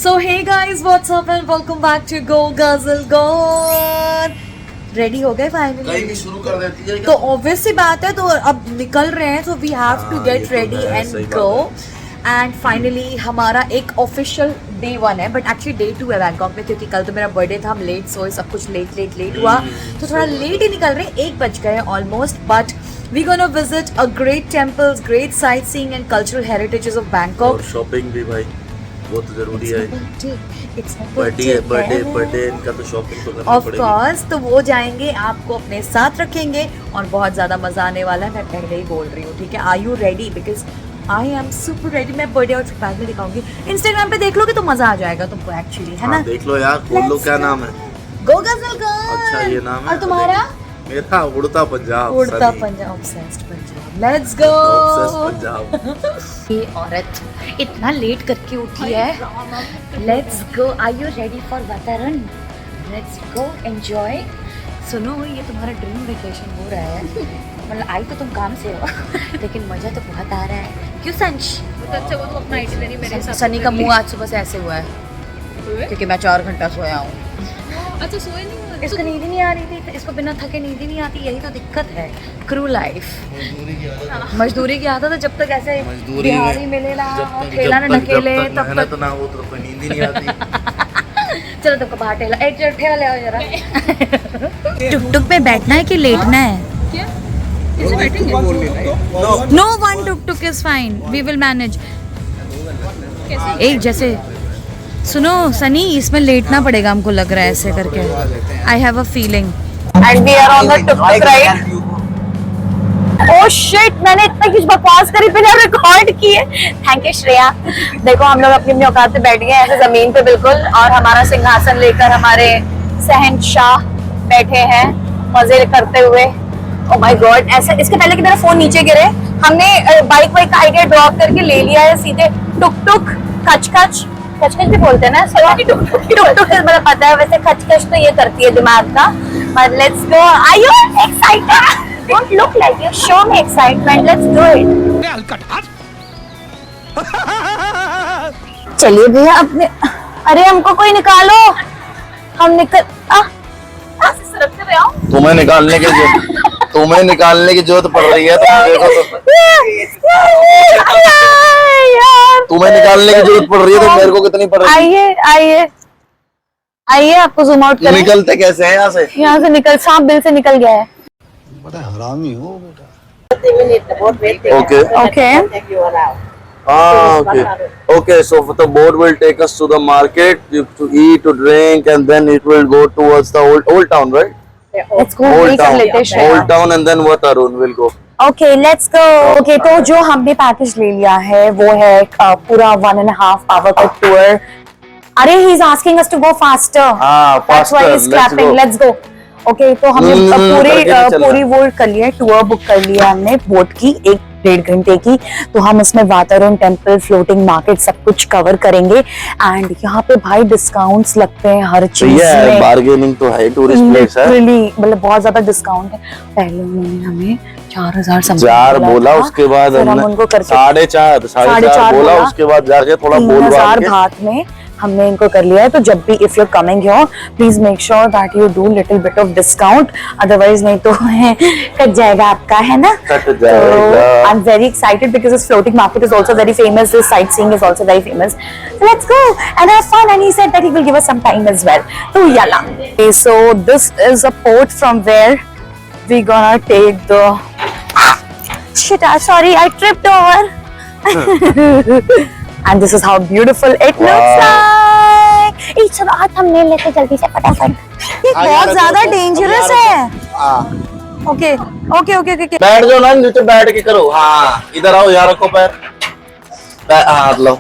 So hey guys, what's up and welcome back to Go Guzzle Gone. Ready हो गए finally? कहीं भी शुरू कर देती है तो ऑब्वियस सी बात है, तो अब निकल रहे हैं, तो we have to get ready and go. And finally हमारा एक ऑफिशियल डे 1 है, बट एक्चुअली डे 2 है बैंकॉक में, क्योंकि कल तो मेरा बर्थडे था. हम लेट सोए, सब कुछ लेट हुआ, तो थोड़ा लेट ही निकल रहे. 1 बज गए almost. But we gonna visit a great temples, great sightseeing and cultural heritages of Bangkok. और शॉपिंग भी भाई बहुत जरूरी है. बर्थडे इनका तो शॉपिंग तो करनी ऑफ पड़ेगी. कोर्स. तो वो जाएंगे, आपको अपने साथ रखेंगे और बहुत ज़्यादा मज़ा आने वाला है. मैं पहले ही बोल रही हूँ, ठीक है? Are you ready? Because I am super ready. मैं बर्थडे और बाद में दिखाऊंगी. इंस्टाग्राम पे देख लोगे तो मज़ा आ जाएगा तुमको एक्चुअली, है ना? देख लो यार, खोल लो. क्या नाम है? गो गज़ल गॉन. अच्छा ये नाम है. और तुम्हारा? मेरा उड़ता पंजाब. उड़ता Punjab. Obsessed Punjab. Let's go. Obsessed Punjab. ये औरत इतना लेट करके उठी है. Let's go. Are you ready for वातावरण? Let's go enjoy. सुनो, ये तुम्हारा ड्रीम वेकेशन हो रहा है. मतलब आई तो तुम काम से हो लेकिन मज़ा तो बहुत आ रहा है. क्यों संश? अच्छा, वो तो अपना आइटिनरी मेरे हिसाब से. सनी का मुंह आज सुबह से ऐसे हुआ है क्योंकि मैं 4 घंटा सोया हूँ. अच्छा, सोए नहीं हुआ? इसको नींद ही नहीं आ रही थी, तो इसको बिना थके नींद ही नहीं आती. यही तो दिक्कत है. क्रू लाइफ, मजदूरी की आदत है. जब तक ऐसे बिहारी मिले ना, ठेला ना ढकेले, तब तक ना हो तो कोई नींद ही नहीं आती. चलो तुमको बाहर ठेला ले आओ जरा. टुक पे बैठना है कि लेटना है? क्या इसे बैठेंगे? No, 1 tuk is fine. We will manage. एक जैसे सुनो सनी, इसमें लेटना पड़ेगा हमको, लग रहा है ऐसे करके. I have a feeling. And we are on the tuk ride. Oh shit, मैंने इतना कुछ बकवास करी, पहले रिकॉर्ड किए. Thank you Shreya. देखो हम लोग अपनी अपनी औकात पे बैठ गए हैं ऐसे जमीन पे बिल्कुल, और हमारा सिंहासन लेकर हमारे शहंशाह बैठे हैं मजे करते हुए. ओह माय गॉड, ऐसे इसके पहले कि मेरा फोन नीचे गिरे, हमने बाइक आइडिया ड्रॉप करके ले लिया है सीधे. टुक टुक कच भी बोलते हैं ना. टुक मतलब पता है, वैसे खच तो ये करती है दिमाग का. But let's go. Are you excited? Don't look like you. Show me excitement. Let's do it. चलिए भैया अपने. अरे हमको कोई निकालो. हम निकल. सरकते हुए आओ. तुम्हें निकालने की जरूरत पड़ रही है. तुम्हें निकालने की जरूरत पड़ रही है तो मेरे को कितनी पड़ रही है? आइए आपको जूम आउट करें. निकलते कैसे हैं यहाँ से निकल. सांप बिल से निकल गया है. बड़ा हरामी हो बेटा. Okay. Okay. So the boat will take us to the market to eat, to drink, and then it will go towards the old town, right? Let's go. Old town, and then what Arun will go. Okay, let's go. Okay, तो जो हमने package ले लिया है वो है पूरा 1.5 hour का टूर. अरे he is asking us to go faster. That's why he's clapping. Let's go. Okay, तो हमने पूरी वो कर लिया है, टूर बुक कर लिया हमने बोट की 1-1.5 घंटे की. तो हम उसमें वातावरण टेम्पल, फ्लोटिंग मार्केट सब कुछ कवर करेंगे. एंड यहाँ पे भाई डिस्काउंट्स लगते हैं हर चीज में. बार्गेनिंग तो है, टूरिस्ट प्लेस है. मतलब बहुत ज्यादा डिस्काउंट है. पहले उन्होंने हमें 4,000 बोला, उसके बाद हम उनको 4.5 बोला. उसके बाद जाके थोड़ा बोल 3,000 बात में हमने इनको कर लिया है. तो जब भी if you coming here, please make sure that you do little bit of discount, otherwise नहीं तो कट जाएगा आपका, है ना? I am very excited because this floating market is also very famous. This site seeing is also very famous. Let's go and have fun. And he said that he will give us some time as well. तो yalla. So this is a port from where we gonna take the shit. Sorry, I tripped over. And this is how beautiful it looks like. चलो हाथ हम ले लेते जल्दी से फटाफट. ये बहुत ज्यादा डेंजरस है. ओके. बैठ जाओ ना, नीचे बैठ के करो. हाँ, इधर आओ यार, रखो पैर. हाथ लो.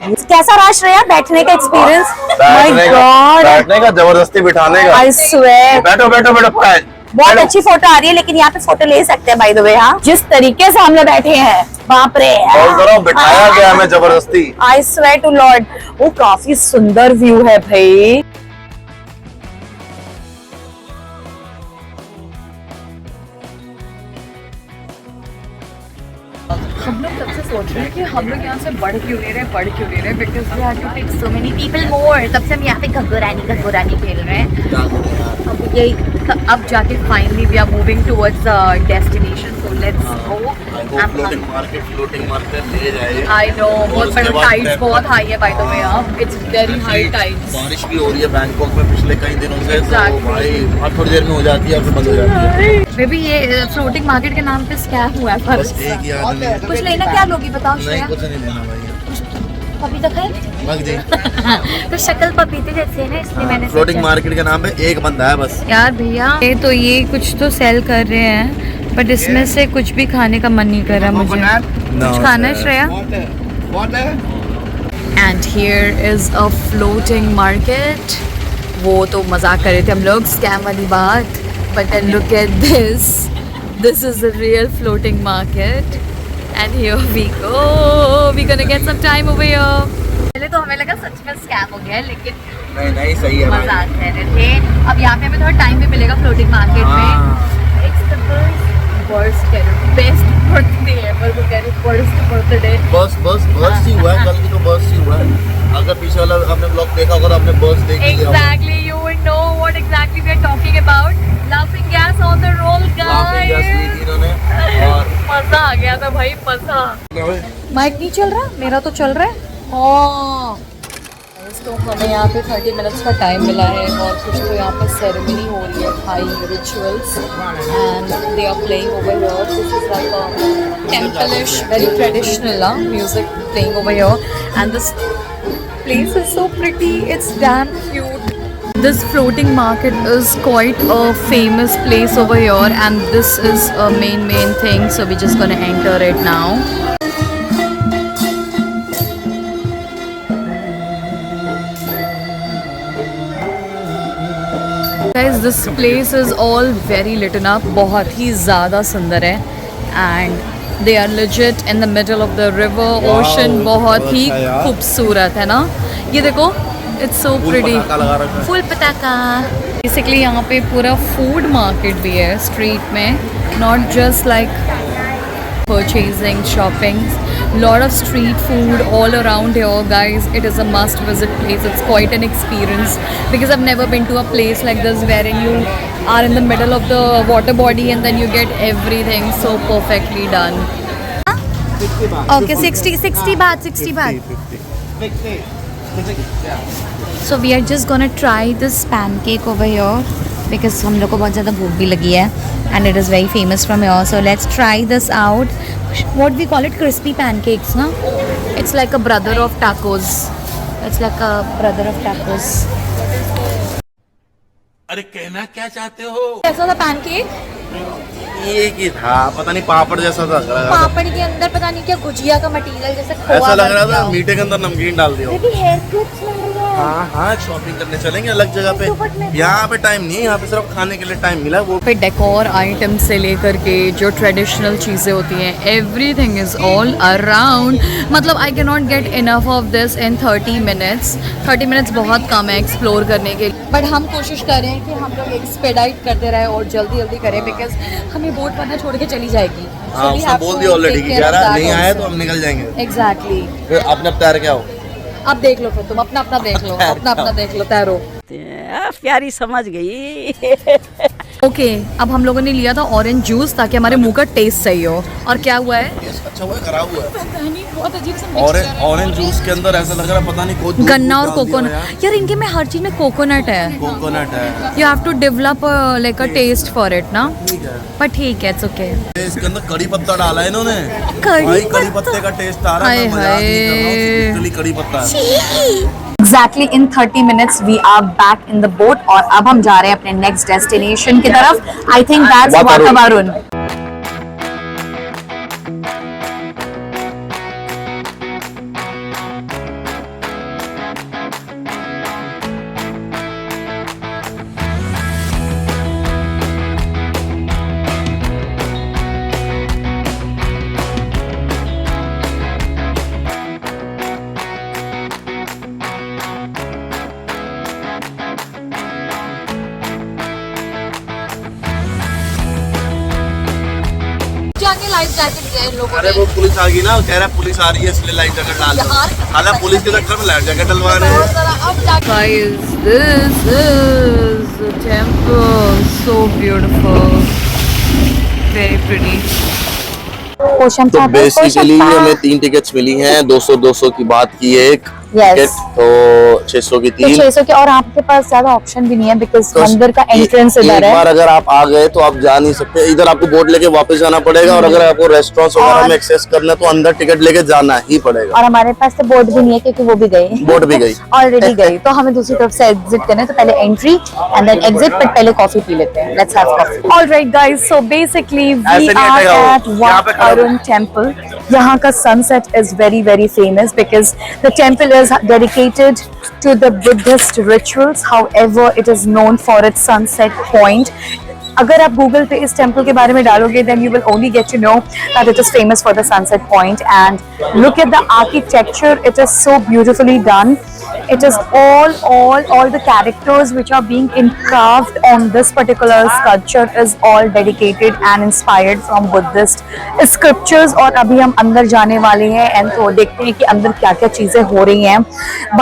कैसा रहा श्रेया बैठने का एक्सपीरियंस? बैठने का जबरदस्ती बिठाने का. I swear. बैठो. बहुत अच्छी फोटो आ रही है, लेकिन यहाँ पे फोटो ले सकते हैं बाय द वे. हाँ, जिस तरीके से हम लोग बैठे हैं, बाप रे. बिठाया गया हमें जबरदस्ती. I swear to Lord. वो काफी सुंदर व्यू है भाई. हम लोग तब से सोच रहे हैं कि हम लोग यहाँ से बढ़ क्यों नहीं रहे because we have to take so many people more, तब से हम यहाँ पे घग्गुरानी खेल रहे हैं। अब यही अब जाके finally we are moving towards the destination, so let's go. Floating market ले जाए। आई नो, बहुत बड़ा टाइड्स बहुत हाई है बाय द वे, अब इट्स वेरी हाई टाइड्स। बारिश भी हो रही है बैंकॉक में पिछले कई दिनों से, तो भाई अब थोड़ी देर में हो जाती है और फिर बंद हो जाती है। बेबी ये फ्लोटिंग मार्केट के नाम पे स्कैम हुआ है बस एक ही आदमी है। कुछ लेना क्या लोगी बताओ नहीं, श्रेया? कुछ नहीं लेना भाई। पपीता खाए? मग दे। तो शक्ल पपीते जैसे है ना, इसलिए मैंने फ्लोटिंग मार्केट के नाम पे एक बंदा है बस। यार भैया ये कुछ तो सेल कर रहे हैं, बट इसमें से कुछ भी खाने का मन नहीं कर रहा मुझे। कुछ खाना है Shreya? And here is a floating market. वो तो मजाक कर रहे थे हम लोग, स्कैम वाली बात, but then look at this is the real floating market and here we go, we gonna get some time over here. पहले तो हमें लगा सच में स्कैम हो गया है, लेकिन नहीं सही है भाई। मजाक कर रहे थे। अब यहाँ पे हमें थोड़ा टाइम भी मिलेगा फ्लोटिंग मार्केट में। It's the best birthday ever, वो कह रहे फर्स्ट बर्थडे। बस ही हुआ है, कल की तो बस ही हुआ है। अगर पीछे वाला आपने ब्लॉग देखा होगा तो आपने बस देख लिया होगा। Exactly, you would know what exactly we are talking about. Laughing gas on the roll, Laughing gas Lee guys. थी इन्होंने और मजा आ गया था भाई, मजा। माइक नहीं चल रहा, मेरा तो चल रहा है। हाँ, तो हमें यहाँ पे 30 मिनट्स का टाइम मिला है और कुछ तो यहाँ पे सेरेमनी हो रही है, Thai rituals, and they are playing over here. This is like a templish, very traditional music playing over here, and this place is so pretty, it's damn cute. This floating market is quite a famous place over here, and this is a main thing, so we're just gonna enter it now. Guys, this place is all very lit up, बहुत ही ज़्यादा सुंदर है, and they are legit in the middle of the river, ocean, बहुत ही खूबसूरत है ना। ये देखो, it's so pretty, फुल पटाखा। बेसिकली यहाँ पे पूरा फूड मार्केट भी है स्ट्रीट में, not just like purchasing, shopping, lot of street food all around here, guys. It is a must visit place. It's quite an experience because I've never been to a place like this wherein you are in the middle of the water body and then you get everything so perfectly done. Okay, 60 baht. So we are just gonna try this pancake over here because हम लोग को बहुत ज़्यादा भूख भी लगी है and it is very famous from here. So let's try this out. What we call it, crispy pancakes, na? It's like a brother of tacos. It's like a brother of tacos. अरे कहना क्या चाहते हो? कैसा था pancake? एक ही था, पता नहीं पापड़ जैसा था। पापड़ के अंदर पता नहीं क्या गुजिया का मटेरियल जैसे खोआ ऐसा लग रहा भर था दिया। मीठे के अंदर नमकीन डाल दिया हो। बेबी हेयर क्लिप्स लग रही है। हाँ, शॉपिंग करने चलेंगे अलग जगह पे। यहाँ पे टाइम नहीं है, यहाँ पे सिर्फ खाने के लिए टाइम मिला। वो पे डेकोर आइटम से लेकर के जो ट्रेडिशनल चीज़ें होती हैं, एवरीथिंग इज़ ऑल अराउंड। मतलब I can not get enough of this in 30 minutes. 30 minutes बहुत कम है एक्सप्लोर करने के लिए, बट हम कोशिश कर रहे हैं कि हम लोग एक्सपेडाइट करते रहे और जल्दी जल्दी करें, बिकॉज हमें बोट वरना छोड़ के चली जाएगी। हाँ, उसने बोल दिया ऑलरेडी कि 11 नहीं आए तो हम निकल जाएंगे। एग्जैक्टली। फिर अपने अब तैयार क्या हो? अब देख लो, फिर तुम अपना अपना देख लो, अपना देख लो, तैरो। प्यारी समझ गई। ओके, अब हम लोगों ने लिया था ऑरेंज जूस ताकि हमारे मुंह का टेस्ट सही हो, और क्या हुआ है? अच्छा हुआ है, खराब हुआ है। पता नहीं, बहुत अजीब सा ऑरेंज जूस के अंदर ऐसा लग रहा है पता नहीं कोई दूध गन्ना और डाल दिया कोकोनट। यार इनके में हर चीज में कोकोनट है। कोकोनट है। You have to develop like a taste for it ना, ठीक है। पर ठीक है, इट्स ओके। इसके अंदर कड़ी पत्ता डाला है इन्होंने। कड़ी कड़ी पत्ते का टेस्ट आ रहा है, मैं मजाक नहीं कर रहा हूँ, लिटरली कड़ी पत्ता है। Exactly in 30 minutes we are back in the boat और अब हम जा रहे हैं अपने next destination की तरफ. I think that's Vatavarun. जाके लाइफ जैकेट दिया इन लोगों अरे ने। वो पुलिस आ गई ना, कह रहा है पुलिस आ रही है इसलिए लाइफ जैकेट डाल दो। हालांकि पुलिस के चक्कर में लाइफ जैकेट डलवा रहे हैं। Guys, this is the temple. So beautiful. Very pretty. तो बेसिकली हमें 3 टिकट्स मिली हैं, 200 की बात की एक टिकट, तो 600 की 3। 600 के, और आपके पास ज्यादा ऑप्शन भी नहीं है बिकॉज तो मंदिर का एंट्रेंस एक इधर है। बार अगर आप आ गए तो आप जा नहीं सकते, इधर आपको बोट लेके वापस जाना पड़ेगा, और अगर आपको रेस्टोरेंट्स वगैरह में एक्सेस करना है तो अंदर टिकट लेके जाना ही पड़ेगा। और हमारे पास तो बोट भी नहीं है क्योंकि वो भी गई, बोट भी गई ऑलरेडी गई। तो हमें दूसरी तरफ से एग्जिट करना है, तो पहले entry and then exit, but पहले कॉफी पी लेते हैं। Let's have coffee. Alright guys, so basically we ऐसे नहीं आर हटेगा वो। एट यहाँ पे वाट खड़ा अरुण टेम्पल। यहाँ का sunset is very very famous because the temple is dedicated to the Buddhist rituals. However, it is known for its sunset point. अगर आप Google पे इस टेम्पल के बारे में डालोगे, then you will only get to know that it is famous for the sunset point. And look at the architecture; it is so beautifully done. It is all the characters which are being carved on this particular sculpture is all dedicated and inspired from Buddhist scriptures. और अभी हम अंदर जाने वाले हैं and तो देखते हैं कि अंदर क्या-क्या चीजें हो रही हैं.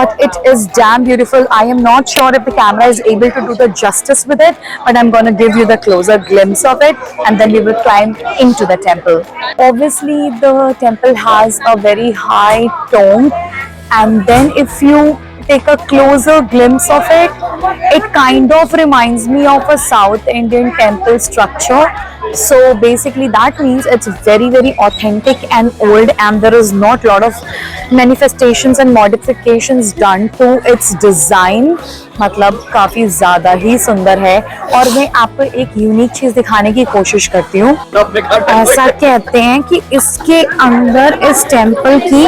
But it is damn beautiful. I am not sure if the camera is able to do the justice with it, but I'm going to give you the closer glimpse of it, and then we will climb into the temple. Obviously, the temple has a very high tone. And then if you take a closer glimpse of it, it kind of reminds me of a South Indian temple structure. So basically that means it's very very authentic and old, and there is not lot of manifestations and modifications done to its design. मतलब काफी ज्यादा ही सुंदर है। और मैं आपको एक unique चीज दिखाने की कोशिश करती हूँ। ऐसा कहते हैं कि इसके अंदर इस टेम्पल की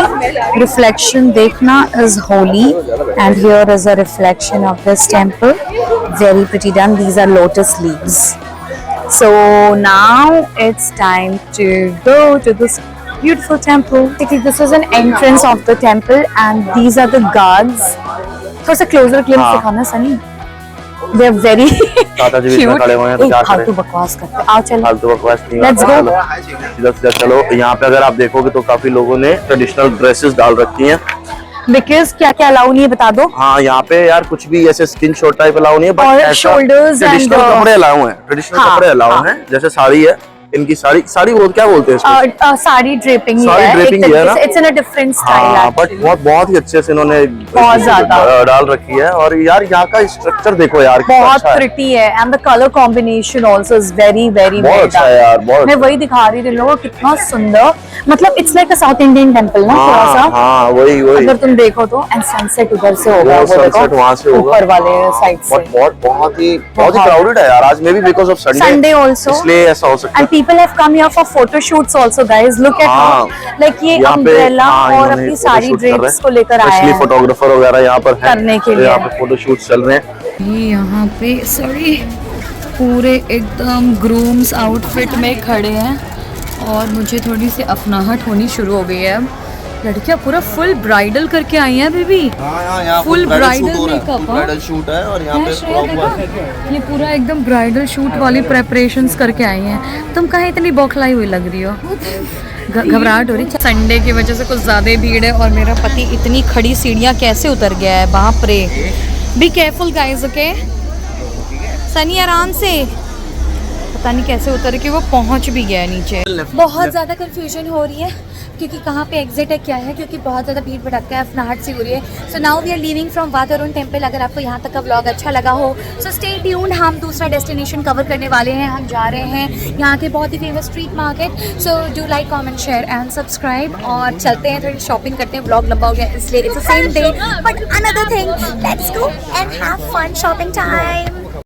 रिफ्लेक्शन देखना is holy, and here is a reflection of this temple, very pretty done. These are lotus leaves. So now it's time to go to this beautiful temple. This is an entrance of the temple, and these are the guards. थोड़ा सा closer glimpse दिखाना Sunny. They are very cute. फालतू बकवास करते। आओ चलो। फालतू बकवास नहीं। Let's go. सीधा चलो। यहाँ पे अगर आप देखोगे तो काफी लोगों ने ट्रेडिशनल ड्रेसेस डाल रखी हैं। Because क्या क्या अलाउ नहीं है बता दो। हाँ, यहाँ पे यार कुछ भी ऐसे स्किन शॉट टाइप अलाउ नहीं है, और बट shoulders ट्रेडिशनल and कपड़े अलाउ हैं। ट्रेडिशनल हाँ, कपड़े अलाउ हाँ। हैं, जैसे साड़ी है, इनकी साड़ी वो क्या बोलते हैं इसको? साड़ी ड्रेपिंग साड़ी है, ड्रेपिंग एक है ना? तरीके से। It's in a different style हाँ, बट actually. बहुत ही अच्छे से इन्होंने बहुत ज्यादा। डाल रखी है। और यार यहाँ का स्ट्रक्चर देखो यार, कितना बहुत अच्छा है। प्रिटी है, and the colour combination also is very very बहुत अच्छा है यार, बहुत मैं वही दिखा रही थी लोगों, कितना सुंदर। मतलब it's like a south Indian temple ना, थोड़ा सा। हाँ, वही अगर तुम देखो तो, एंड सनसेट उधर से होगा, वो sunset वहाँ से होगा। ऊपर वाले साइड से। बहुत ही क्राउडेड है यार आज, may be because of Sunday also. इसलिए ऐसा हो सकता And है। people have come here for photo shoots also, guys. Look at हाँ, how, like ये यहाँ पे, umbrella हाँ, और इन्होंने अपनी सारी photoshoot कर रहे ड्रेप्स हैं। को लेकर आए Especially हैं फोटोग्राफर वगैरह यहाँ पर हैं, करने के लिए। यहाँ पे फोटो शूट चल रहे हैं। ये यहाँ पे सॉरी पूरे एकदम ग्रूम्स आउटफिट में खड़े हैं, और मुझे थोड़ी सी अफनाहट होनी शुरू हो गई है। लड़कियाँ पूरा फुल ब्राइडल करके आई हैं baby. Full bridal makeup, bridal shoot है, और यहाँ पे ये पूरा एकदम ब्राइडल शूट वाली प्रेपरेशंस करके आई हैं। तुम कहाँ इतनी बौखलाई हुई लग रही हो? घबराहट हो रही? संडे की वजह से कुछ ज़्यादा ही भीड़ है, और मेरा पति इतनी खड़ी सीढ़ियाँ कैसे उतर गया है, बाप रे। Be careful guys, okay? Sunny आराम से, पता नहीं कैसे उतर के वो पहुंच भी गया नीचे। बहुत ज़्यादा कंफ्यूजन हो रही है क्योंकि कहाँ पे एग्जिट है क्या है, क्योंकि बहुत ज़्यादा भीड़ भड़का है, अफनाहट सी हो रही है। So now we are leaving from wat Arun temple. अगर आपको यहाँ तक का व्लॉग अच्छा लगा हो सो स्टे ट्यून्ड, हम दूसरा डेस्टिनेशन कवर करने वाले हैं। हम जा रहे हैं यहाँ के बहुत ही famous street market. So do like, comment, share and subscribe, और चलते हैं थोड़ी शॉपिंग करते हैं। व्लॉग लंबा हो गया इसलिए, it's the same day but another thing, let's go and have fun shopping time.